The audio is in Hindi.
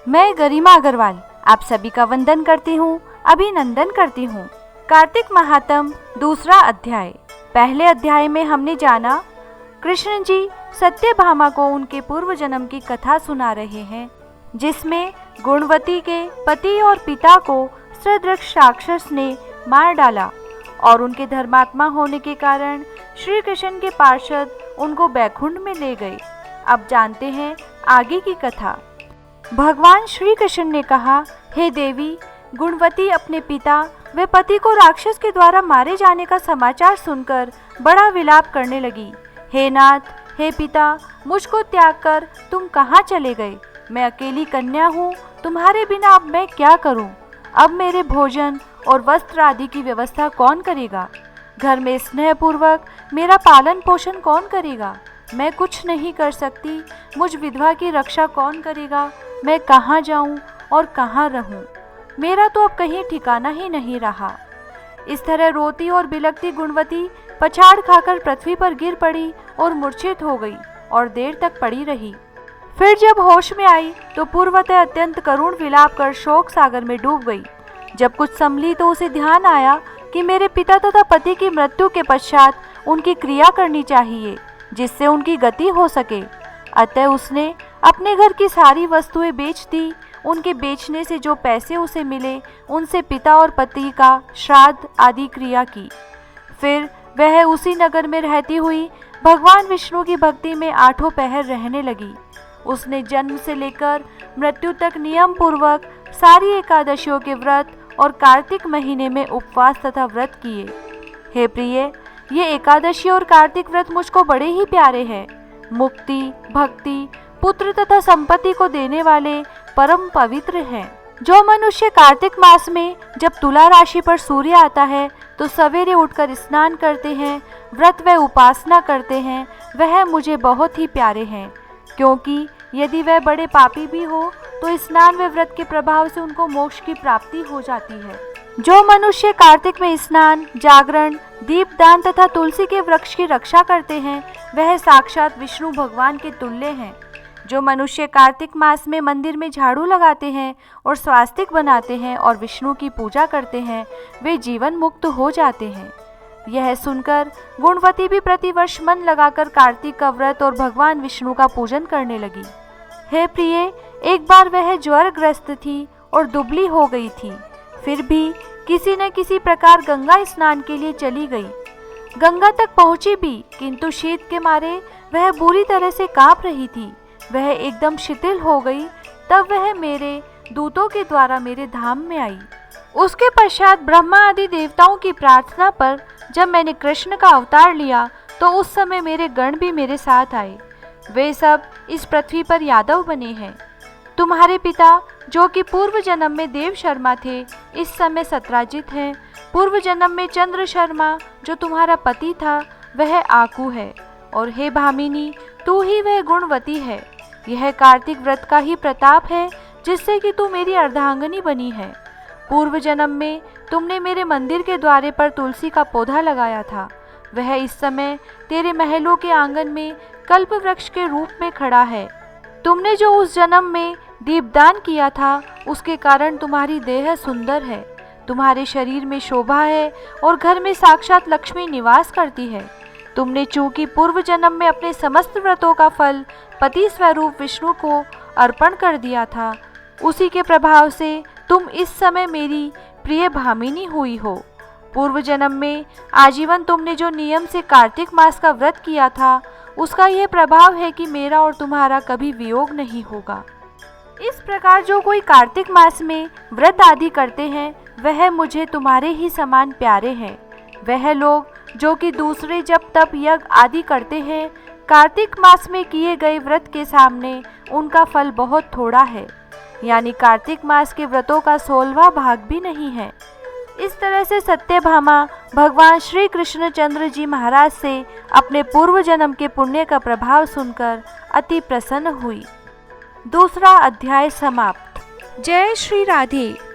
मैं गरिमा अग्रवाल आप सभी का वंदन करती हूँ, अभिनंदन करती हूँ। कार्तिक महात्म दूसरा अध्याय। पहले अध्याय में हमने जाना कृष्ण जी सत्यभामा को उनके पूर्व जन्म की कथा सुना रहे हैं, जिसमें गुणवती के पति और पिता को सदृक्ष राक्षस ने मार डाला और उनके धर्मात्मा होने के कारण श्री कृष्ण के पार्षद उनको बैकुंठ में ले गए। अब जानते हैं आगे की कथा। भगवान श्री कृष्ण ने कहा, हे देवी, गुणवती अपने पिता व पति को राक्षस के द्वारा मारे जाने का समाचार सुनकर बड़ा विलाप करने लगी। हे नाथ, हे पिता, मुझको त्याग कर तुम कहाँ चले गए? मैं अकेली कन्या हूँ, तुम्हारे बिना अब मैं क्या करूँ? अब मेरे भोजन और वस्त्र आदि की व्यवस्था कौन करेगा? घर में स्नेहपूर्वक मेरा पालन पोषण कौन करेगा? मैं कुछ नहीं कर सकती, मुझ विधवा की रक्षा कौन करेगा? मैं कहाँ जाऊँ और कहाँ रहूँ? मेरा तो अब कहीं ठिकाना ही नहीं रहा। इस तरह रोती और बिलखती गुणवती पछाड़ खाकर पृथ्वी पर गिर पड़ी और मूर्छित हो गई और देर तक पड़ी रही। फिर जब होश में आई तो पूर्वतः अत्यंत करुण विलाप कर शोक सागर में डूब गई। जब कुछ संभली तो उसे ध्यान आया कि मेरे पिता तथा पति की मृत्यु के पश्चात उनकी क्रिया करनी चाहिए, जिससे उनकी गति हो सके। अतः उसने अपने घर की सारी वस्तुएं बेच दी। उनके बेचने से जो पैसे उसे मिले उनसे पिता और पति का श्राद्ध आदि क्रिया की। फिर वह उसी नगर में रहती हुई भगवान विष्णु की भक्ति में आठों पहर रहने लगी। उसने जन्म से लेकर मृत्यु तक नियम पूर्वक सारी एकादशियों के व्रत और कार्तिक महीने में उपवास तथा व्रत किए। हे प्रिय, ये एकादशी और कार्तिक व्रत मुझको बड़े ही प्यारे हैं। मुक्ति, भक्ति, पुत्र तथा संपत्ति को देने वाले परम पवित्र हैं। जो मनुष्य कार्तिक मास में जब तुला राशि पर सूर्य आता है तो सवेरे उठकर स्नान करते हैं, व्रत व उपासना करते हैं, वह मुझे बहुत ही प्यारे हैं, क्योंकि यदि वह बड़े पापी भी हो तो स्नान व व्रत के प्रभाव से उनको मोक्ष की प्राप्ति हो जाती है। जो मनुष्य कार्तिक में स्नान, जागरण, दीपदान तथा तुलसी के वृक्ष की रक्षा करते हैं, वह साक्षात विष्णु भगवान के तुल्य हैं। जो मनुष्य कार्तिक मास में मंदिर में झाड़ू लगाते हैं और स्वास्तिक बनाते हैं और विष्णु की पूजा करते हैं, वे जीवन मुक्त हो जाते हैं। यह सुनकर गुणवती भी प्रतिवर्ष मन लगाकर कार्तिक का व्रत और भगवान विष्णु का पूजन करने लगी। हे प्रिय, एक बार वह ज्वरग्रस्त थी और दुबली हो गई थी, फिर भी किसी न किसी प्रकार गंगा स्नान के लिए चली गई। गंगा तक पहुंची भी, किंतु शीत के मारे वह बुरी तरह से कांप रही थी। वह एकदम शिथिल हो गई। तब वह मेरे दूतों के द्वारा मेरे धाम में आई। उसके पश्चात ब्रह्मा आदि देवताओं की प्रार्थना पर जब मैंने कृष्ण का अवतार लिया तो उस समय मेरे गण भी मेरे साथ आए। वे सब इस पृथ्वी पर यादव बने हैं। तुम्हारे पिता, जो कि पूर्व जन्म में देव शर्मा थे, इस समय सत्राजित हैं। पूर्व जन्म में चंद्र शर्मा, जो तुम्हारा पति था, वह आकू है। और हे भामिनी, तू ही वह गुणवती है। यह कार्तिक व्रत का ही प्रताप है, जिससे कि तू मेरी अर्धांगिनी बनी है। पूर्व जन्म में तुमने मेरे मंदिर के द्वारे पर तुलसी का पौधा लगाया था। वह इस समय तेरे महलों के आंगन में कल्प वृक्ष के रूप में खड़ा है। तुमने जो उस जन्म में दीपदान किया था, उसके कारण तुम्हारी देह सुंदर है, तुम्हारे शरीर में शोभा है और घर में साक्षात लक्ष्मी निवास करती है। तुमने चूंकि पूर्व जन्म में अपने समस्त व्रतों का फल पति स्वरूप विष्णु को अर्पण कर दिया था, उसी के प्रभाव से तुम इस समय मेरी प्रिय भामिनी हुई हो। पूर्व जन्म में आजीवन तुमने जो नियम से कार्तिक मास का व्रत किया था, उसका यह प्रभाव है कि मेरा और तुम्हारा कभी वियोग नहीं होगा। इस प्रकार जो कोई कार्तिक मास में व्रत आदि करते हैं, वह मुझे तुम्हारे ही समान प्यारे हैं। वह लोग जो कि दूसरे जप तप यज्ञ आदि करते हैं, कार्तिक मास में किए गए व्रत के सामने उनका फल बहुत थोड़ा है, यानी कार्तिक मास के व्रतों का 16वां भाग भी नहीं है। इस तरह से सत्यभामा भगवान श्री कृष्णचंद्र जी महाराज से अपने पूर्व जन्म के पुण्य का प्रभाव सुनकर अति प्रसन्न हुई। दूसरा अध्याय समाप्त। जय श्री राधे।